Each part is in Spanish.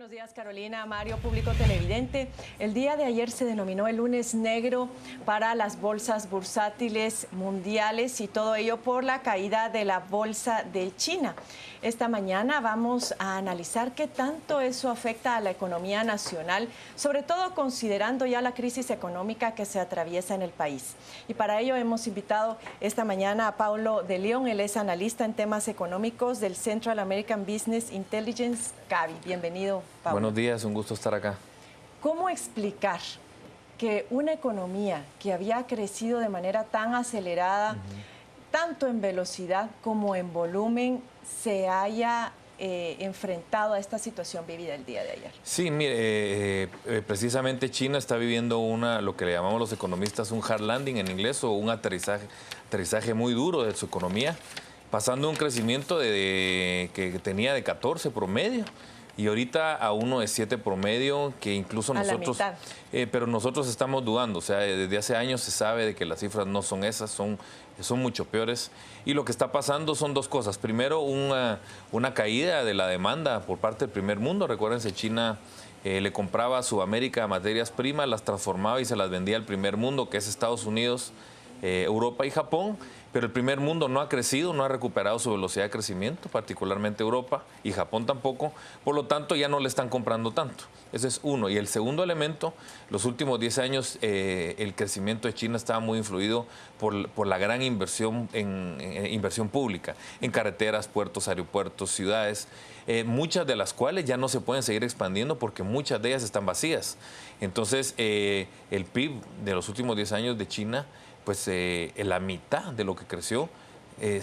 Buenos días, Carolina, Mario, público televidente. El día de ayer se denominó el lunes negro para las bolsas bursátiles mundiales y todo ello por la caída de la bolsa de China. Esta mañana vamos a analizar qué tanto eso afecta a la economía nacional, sobre todo considerando ya la crisis económica que se atraviesa en el país. Y para ello hemos invitado esta mañana a Paulo de León. Él es analista en temas económicos del Central American Business Intelligence, CABI. Bienvenido, Paulo. Buenos días, un gusto estar acá. ¿Cómo explicar que una economía que había crecido de manera tan acelerada, tanto en velocidad como en volumen, se haya enfrentado a esta situación vivida el día de ayer? Sí, mire, precisamente China está viviendo lo que le llamamos los economistas un hard landing en inglés, o un aterrizaje muy duro de su economía, pasando un crecimiento que tenía de 14 promedio. Y ahorita a uno de 7 promedio, que incluso nosotros, pero nosotros estamos dudando. O sea, desde hace años se sabe de que las cifras no son esas, son mucho peores. Y lo que está pasando son dos cosas. Primero, una caída de la demanda por parte del primer mundo. Recuérdense, China le compraba a Sudamérica materias primas, las transformaba y se las vendía al primer mundo, que es Estados Unidos, Europa y Japón. Pero el primer mundo no ha crecido, no ha recuperado su velocidad de crecimiento, particularmente Europa, y Japón tampoco. Por lo tanto, ya no le están comprando tanto. Ese es uno. Y el segundo elemento, los últimos 10 años, el crecimiento de China estaba muy influido por la gran inversión en inversión pública, en carreteras, puertos, aeropuertos, ciudades, muchas de las cuales ya no se pueden seguir expandiendo porque muchas de ellas están vacías. Entonces, el PIB de los últimos 10 años de China, pues la mitad de lo que creció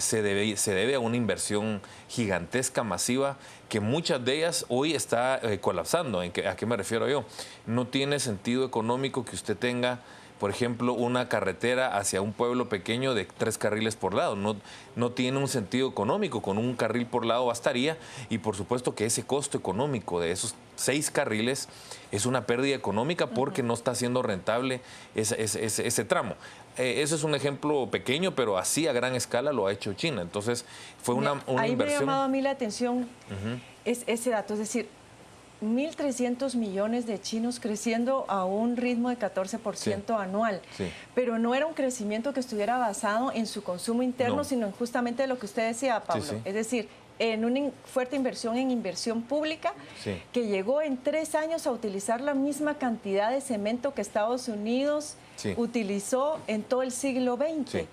se debe a una inversión gigantesca, masiva, que muchas de ellas hoy está colapsando. ¿A qué me refiero yo? No tiene sentido económico que usted tenga, por ejemplo, una carretera hacia un pueblo pequeño de 3 carriles por lado. No tiene un sentido económico. Con un carril por lado bastaría. Y por supuesto que ese costo económico de esos 6 carriles es una pérdida económica porque no está siendo rentable ese tramo. Ese es un ejemplo pequeño, pero así a gran escala lo ha hecho China. Entonces fue una inversión. Ahí me ha llamado a mí la atención ese dato, es decir, 1.300 millones de chinos creciendo a un ritmo de 14% anual. Sí. Pero no era un crecimiento que estuviera basado en su consumo interno, sino en justamente lo que usted decía, Pablo. Sí, sí. Es decir, en una fuerte inversión en inversión pública, que llegó en 3 años a utilizar la misma cantidad de cemento que Estados Unidos utilizó en todo el siglo XX. Sí.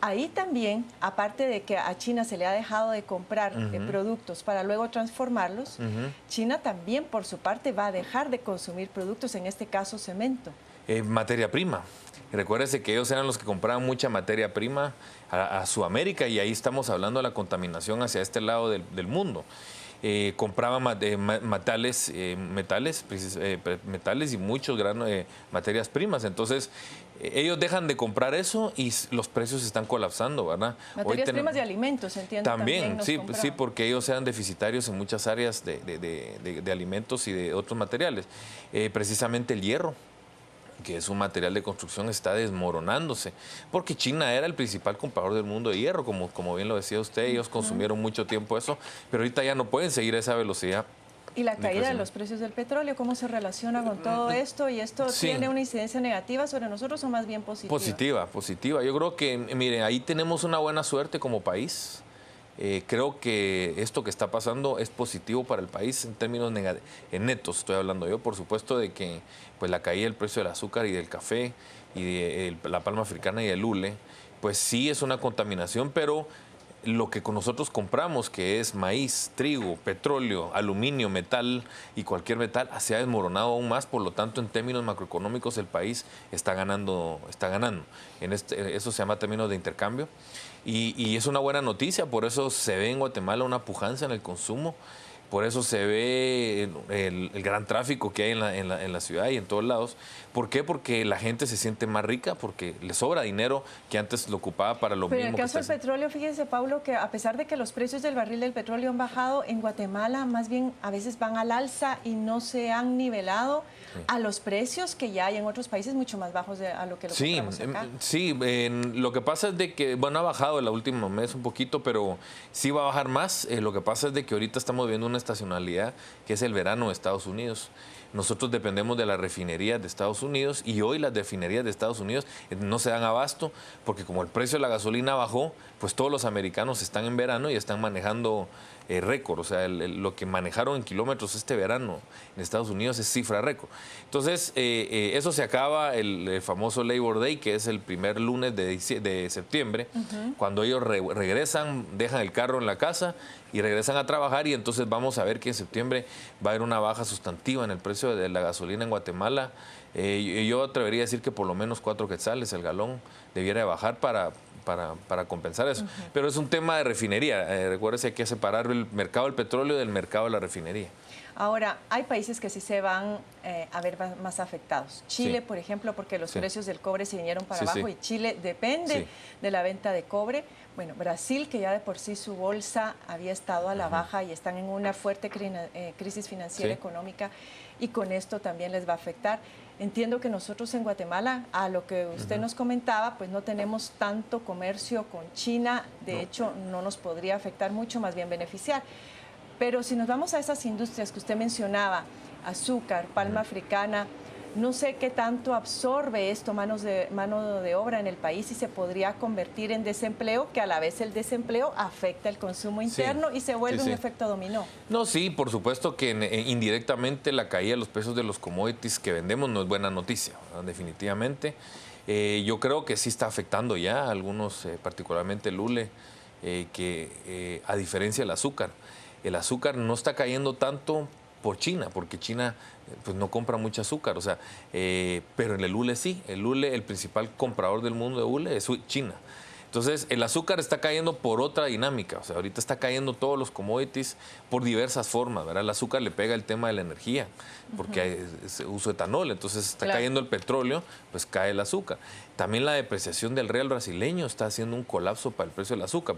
Ahí también, aparte de que a China se le ha dejado de comprar productos para luego transformarlos, China también, por su parte, va a dejar de consumir productos, en este caso cemento. Materia prima. Recuérdese que ellos eran los que compraban mucha materia prima a Sudamérica, y ahí estamos hablando de la contaminación hacia este lado del mundo. Compraban metales y muchos materias primas. Entonces, ellos dejan de comprar eso y los precios están colapsando, ¿verdad? Materias primas de alimentos, entiendo. También sí, porque ellos eran deficitarios en muchas áreas de alimentos y de otros materiales. Precisamente el hierro, que es un material de construcción, está desmoronándose, porque China era el principal comprador del mundo de hierro, como bien lo decía usted. Ellos consumieron mucho tiempo eso, pero ahorita ya no pueden seguir a esa velocidad. ¿Y la caída de los precios del petróleo, cómo se relaciona con todo esto? ¿Y esto tiene una incidencia negativa sobre nosotros o más bien positiva? Positiva. Yo creo que, miren, ahí tenemos una buena suerte como país. Creo que esto que está pasando es positivo para el país en términos netos, estoy hablando yo, por supuesto, de que pues la caída del precio del azúcar y del café y de la palma africana y el hule, pues sí es una contaminación, pero lo que nosotros compramos, que es maíz, trigo, petróleo, aluminio, metal y cualquier metal, se ha desmoronado aún más. Por lo tanto, en términos macroeconómicos, el país está ganando. Eso se llama términos de intercambio. Y es una buena noticia. Por eso se ve en Guatemala una pujanza en el consumo. Por eso se ve el gran tráfico que hay en la ciudad y en todos lados. ¿Por qué? Porque la gente se siente más rica, porque le sobra dinero que antes lo ocupaba para lo mismo. Pero en el caso del petróleo, fíjese, Paulo, que a pesar de que los precios del barril del petróleo han bajado, en Guatemala más bien a veces van al alza y no se han nivelado a los precios que ya hay en otros países mucho más bajos a lo que lo compramos acá. Sí, lo que pasa es de que, bueno, ha bajado el último mes un poquito, pero sí va a bajar más. Lo que pasa es de que ahorita estamos viendo una estacionalidad que es el verano de Estados Unidos. Nosotros dependemos de las refinerías de Estados Unidos y hoy las refinerías de Estados Unidos no se dan abasto porque como el precio de la gasolina bajó, pues todos los americanos están en verano y están manejando récord. O sea, lo que manejaron en kilómetros este verano en Estados Unidos es cifra récord. Entonces, eso se acaba el famoso Labor Day, que es el primer lunes de septiembre, cuando ellos regresan, dejan el carro en la casa y regresan a trabajar, y entonces vamos a ver que en septiembre va a haber una baja sustantiva en el precio de la gasolina en Guatemala. Yo atrevería a decir que por lo menos 4 quetzales el galón debiera de bajar para compensar eso. Pero es un tema de refinería. Recuérdese, hay que separar el mercado del petróleo del mercado de la refinería. Ahora, hay países que sí se van a ver más afectados. Chile, por ejemplo, porque los precios del cobre se vinieron para abajo y Chile depende de la venta de cobre. Bueno, Brasil, que ya de por sí su bolsa había estado a la baja y están en una fuerte crisis financiera económica, y con esto también les va a afectar. Entiendo que nosotros en Guatemala, a lo que usted nos comentaba, pues no tenemos tanto comercio con China. De hecho, no nos podría afectar mucho, más bien beneficiar. Pero si nos vamos a esas industrias que usted mencionaba, azúcar, palma africana, no sé qué tanto absorbe esto mano de obra en el país y se podría convertir en desempleo, que a la vez el desempleo afecta el consumo interno y se vuelve un efecto dominó. No, sí, por supuesto que indirectamente la caída de los precios de los commodities que vendemos no es buena noticia, ¿verdad? Definitivamente. Yo creo que sí está afectando ya a algunos, particularmente el hule, que a diferencia del azúcar. El azúcar no está cayendo tanto por China, porque China pues no compra mucho azúcar, o sea, pero en el hule sí. El hule, el principal comprador del mundo de hule es China. Entonces, el azúcar está cayendo por otra dinámica. O sea, ahorita está cayendo todos los commodities por diversas formas, ¿verdad? El azúcar le pega el tema de la energía, porque hay uso de etanol. Entonces, está cayendo el petróleo, pues cae el azúcar. También la depreciación del real brasileño está haciendo un colapso para el precio del azúcar,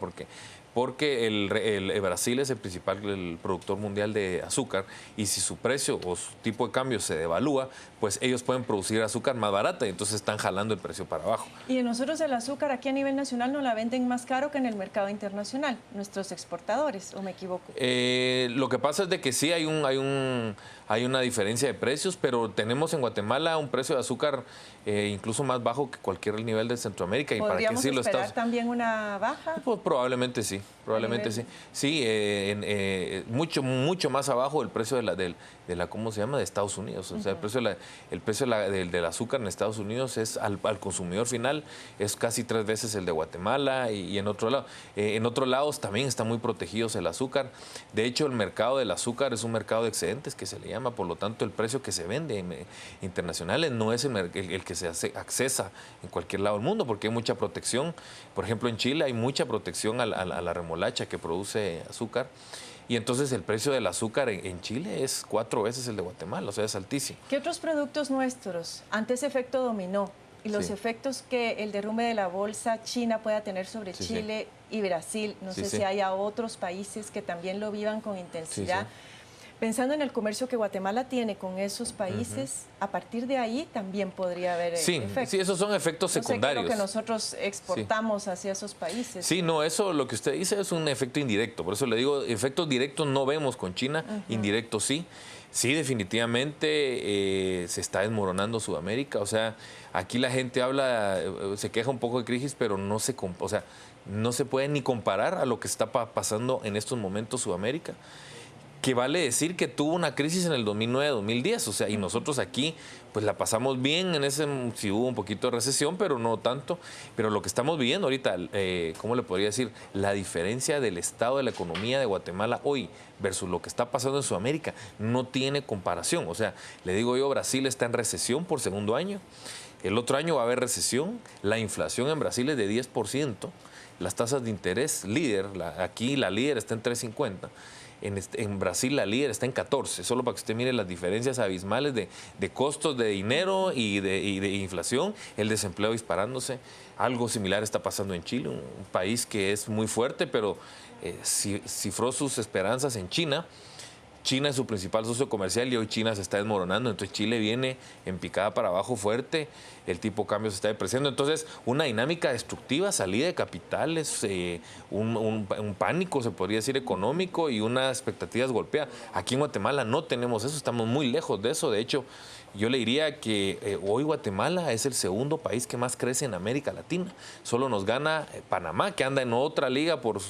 porque el Brasil es el principal productor mundial de azúcar, y si su precio o su tipo de cambio se devalúa, pues ellos pueden producir azúcar más barata y entonces están jalando el precio para abajo. Y nosotros el azúcar aquí a nivel nacional nos la venden más caro que en el mercado internacional, nuestros exportadores, ¿o me equivoco? Lo que pasa es de que sí hay una diferencia de precios, pero tenemos en Guatemala un precio de azúcar incluso más bajo que cualquier nivel de Centroamérica. ¿Podríamos esperar también una baja? Pues probablemente sí, sí. Sí, mucho más abajo del precio de la ¿cómo se llama? De Estados Unidos. O sea, el precio del azúcar en Estados Unidos es al consumidor final es casi 3 veces el de Guatemala, y en otro lado. En otros lados también está muy protegidos el azúcar. De hecho, el mercado del azúcar es un mercado de excedentes, que se le llama. Por lo tanto, el precio que se vende internacionales no es el que se accesa en cualquier lado del mundo, porque hay mucha protección. Por ejemplo, en Chile hay mucha protección a la remolacha que produce azúcar. Y entonces el precio del azúcar en Chile es 4 veces el de Guatemala, o sea, es altísimo. ¿Qué otros productos nuestros, ante ese efecto dominó y los efectos que el derrumbe de la bolsa china pueda tener sobre Chile y Brasil, no sé si haya otros países que también lo vivan con intensidad? Pensando en el comercio que Guatemala tiene con esos países, a partir de ahí también podría haber efectos. Sí, esos son efectos secundarios. No sé qué es lo que nosotros exportamos hacia esos países. Sí, no, eso lo que usted dice es un efecto indirecto. Por eso le digo, efectos directos no vemos con China, indirectos sí. Sí, definitivamente se está desmoronando Sudamérica. O sea, aquí la gente se queja un poco de crisis, pero no se puede ni comparar a lo que está pasando en estos momentos Sudamérica, que vale decir que tuvo una crisis en el 2009-2010, o sea, y nosotros aquí pues la pasamos bien sí hubo un poquito de recesión, pero no tanto. Pero lo que estamos viviendo ahorita, ¿cómo le podría decir? La diferencia del estado de la economía de Guatemala hoy versus lo que está pasando en Sudamérica no tiene comparación. O sea, le digo yo, Brasil está en recesión por segundo año, el otro año va a haber recesión, la inflación en Brasil es de 10%, las tasas de interés aquí la líder está en 3.50%. En Brasil la líder está en 14, solo para que usted mire las diferencias abismales de costos de dinero y de inflación, el desempleo disparándose. Algo similar está pasando en Chile, un país que es muy fuerte, pero cifró sus esperanzas en China, China es su principal socio comercial y hoy China se está desmoronando, entonces Chile viene en picada para abajo fuerte, el tipo de cambio se está depreciando, entonces una dinámica destructiva, salida de capitales, un pánico se podría decir económico y unas expectativas golpeadas. Aquí en Guatemala no tenemos eso, estamos muy lejos de eso, de hecho yo le diría que hoy Guatemala es el segundo país que más crece en América Latina. Solo nos gana Panamá, que anda en otra liga porque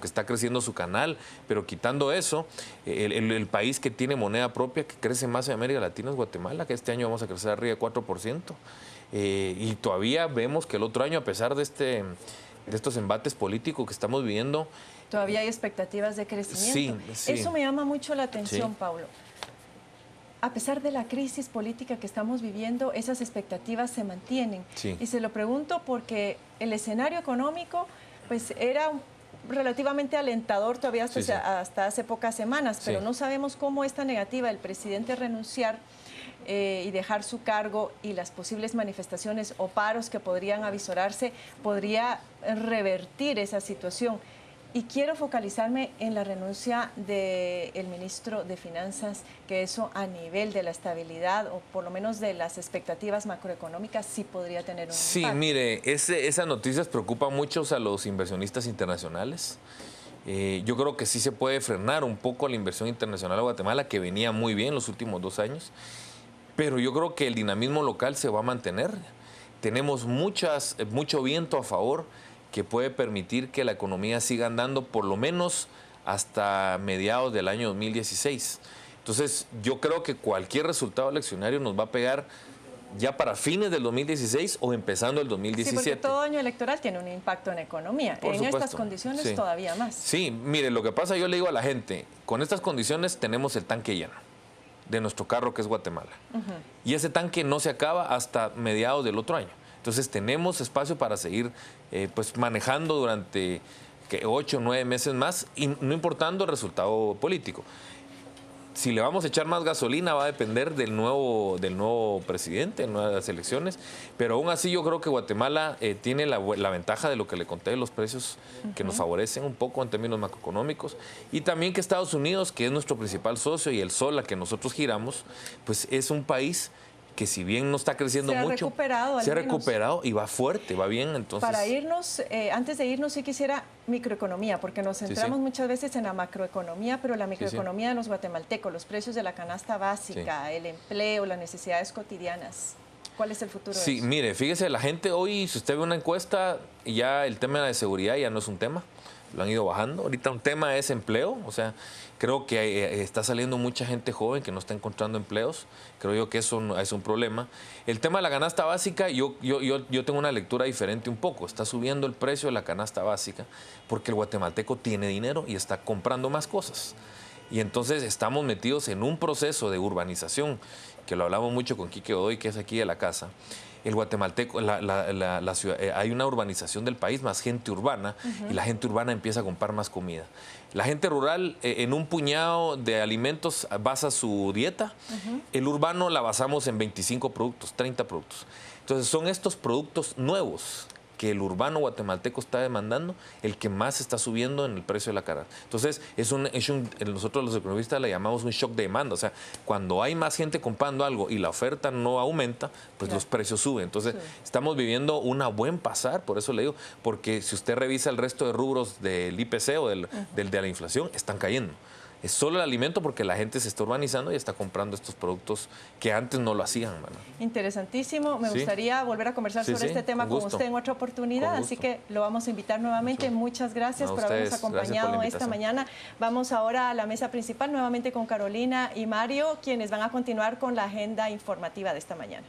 está creciendo su canal. Pero quitando eso, el país que tiene moneda propia, que crece más en América Latina es Guatemala, que este año vamos a crecer arriba de 4%. Y todavía vemos que el otro año, a pesar de estos embates políticos que estamos viviendo... Todavía hay expectativas de crecimiento. Sí. Eso me llama mucho la atención, Sí. Paulo. A pesar de la crisis política que estamos viviendo, esas expectativas se mantienen. Sí. Y se lo pregunto porque el escenario económico pues, era relativamente alentador todavía hasta hace pocas semanas, pero no sabemos cómo esta negativa del presidente renunciar y dejar su cargo y las posibles manifestaciones o paros que podrían avisorarse podría revertir esa situación. Y quiero focalizarme en la renuncia del ministro de Finanzas, que eso a nivel de la estabilidad o por lo menos de las expectativas macroeconómicas sí podría tener un impacto. Sí, mire, esas noticias preocupan mucho a los inversionistas internacionales. Yo creo que sí se puede frenar un poco la inversión internacional a Guatemala, que venía muy bien los últimos 2 años, pero yo creo que el dinamismo local se va a mantener. Tenemos mucho viento a favor que puede permitir que la economía siga andando por lo menos hasta mediados del año 2016. Entonces, yo creo que cualquier resultado eleccionario nos va a pegar ya para fines del 2016 o empezando el 2017. Sí, porque todo año electoral tiene un impacto en economía. Por en supuesto. estas condiciones todavía más. Sí, mire, lo que pasa, yo le digo a la gente, con estas condiciones tenemos el tanque lleno de nuestro carro que es Guatemala. Y ese tanque no se acaba hasta mediados del otro año. Entonces tenemos espacio para seguir pues manejando durante 8 o 9 meses más, y no importando el resultado político. Si le vamos a echar más gasolina va a depender del nuevo presidente en nuevas elecciones, pero aún así yo creo que Guatemala tiene la ventaja de lo que le conté de los precios que nos favorecen un poco en términos macroeconómicos, y también que Estados Unidos, que es nuestro principal socio y el sol a que nosotros giramos, pues es un país que si bien no está creciendo mucho, se ha recuperado y va fuerte, va bien. Entonces, para irnos, antes de irnos, sí quisiera microeconomía, porque nos centramos muchas veces en la macroeconomía, pero la microeconomía de los guatemaltecos, los precios de la canasta básica, el empleo, las necesidades cotidianas. ¿Cuál es el futuro de eso? Mire, fíjese, la gente hoy, si usted ve una encuesta, ya el tema de seguridad ya no es un tema. Lo han ido bajando. Ahorita un tema es empleo, o sea, creo que está saliendo mucha gente joven que no está encontrando empleos. Creo yo que eso es un problema. El tema de la canasta básica, yo tengo una lectura diferente un poco. Está subiendo el precio de la canasta básica porque el guatemalteco tiene dinero y está comprando más cosas. Y entonces estamos metidos en un proceso de urbanización, que lo hablamos mucho con Quique Godoy, que es aquí de la casa. El guatemalteco, la ciudad, hay una urbanización del país, más gente urbana, y la gente urbana empieza a comprar más comida. La gente rural en un puñado de alimentos basa su dieta, el urbano la basamos en 25 productos, 30 productos. Entonces son estos productos nuevos que el urbano guatemalteco está demandando, el que más está subiendo en el precio de la canasta. Entonces, nosotros los economistas le llamamos un shock de demanda. O sea, cuando hay más gente comprando algo y la oferta no aumenta, pues los precios suben. Entonces, estamos viviendo una buen pasar, por eso le digo, porque si usted revisa el resto de rubros del IPC o de la inflación, están cayendo. Es solo el alimento porque la gente se está urbanizando y está comprando estos productos que antes no lo hacían. ¿Verdad? Interesantísimo. Me gustaría volver a conversar sobre este tema con usted en otra oportunidad, así que lo vamos a invitar nuevamente. Muchas gracias por habernos acompañado esta mañana. Vamos ahora a la mesa principal nuevamente con Carolina y Mario, quienes van a continuar con la agenda informativa de esta mañana.